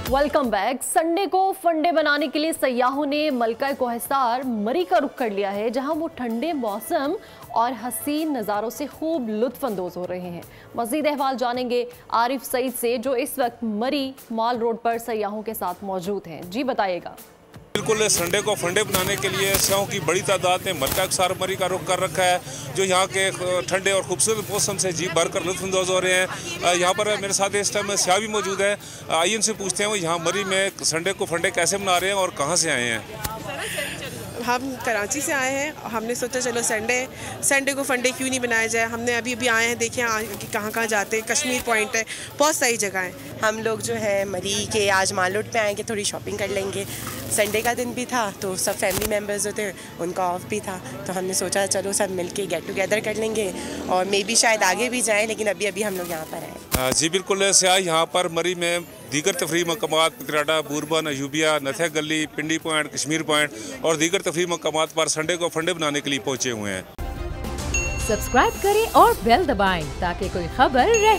Welcome back. Sunday को फंडे बनाने के लिए सयाहों ने मलका कोहिस्तार मरी का रुख कर लिया है, जहां वो ठंडे मौसम और हसीन नज़ारों से खूब लुत्फ अंदोज हो रहे हैं। मज़ीद अहवाल जानेंगे आरिफ सईद से, जो इस वक्त मरी मॉल रोड पर सयाहों के साथ मौजूद हैं। जी बताइएगा। बिल्कुल, संडे को फंडे बनाने के लिए सयाहों की बड़ी तादाद ने मलका कोहिस्तार मरी का रुख कर रखा है, जो यहाँ के ठंडे और खूबसूरत मौसम से जी भरकर लुत्फानंदोज हो रहे हैं। यहाँ पर मेरे साथ इस टाइम सयाह भी मौजूद है। आइए इनसे पूछते हैं वो यहाँ मरी में संडे को फंडे कैसे मना रहे हैं और कहाँ से आए हैं। हम कराची से आए हैं। हमने सोचा चलो संडे को फंडे क्यों नहीं बनाया जाए। हमने अभी आए हैं, देखें कि कहाँ कहाँ जाते हैं। कश्मीर पॉइंट है, बहुत सारी जगह है। हम लोग जो है मरी के आज माल रोड पे आएंगे, थोड़ी शॉपिंग कर लेंगे। संडे का दिन भी था तो सब फैमिली मेम्बर्स जो थे उनका ऑफ भी था, तो हमने सोचा चलो सब मिलके गेट टुगेदर कर लेंगे और मे बी शायद आगे भी जाएं, लेकिन अभी हम लोग यहाँ पर आए। जी बिल्कुल, सयाह यहाँ पर मरी में दीगर तफरी मकामात पिकराडा, बुरबन, अयूबिया, नथिया गली, पिंडी पॉइंट, कश्मीर पॉइंट और दीगर तफरी मकामात पर संडे को फंडे बनाने के लिए पहुँचे हुए हैं। सब्सक्राइब करें और बेल दबाएं ताकि कोई खबर रह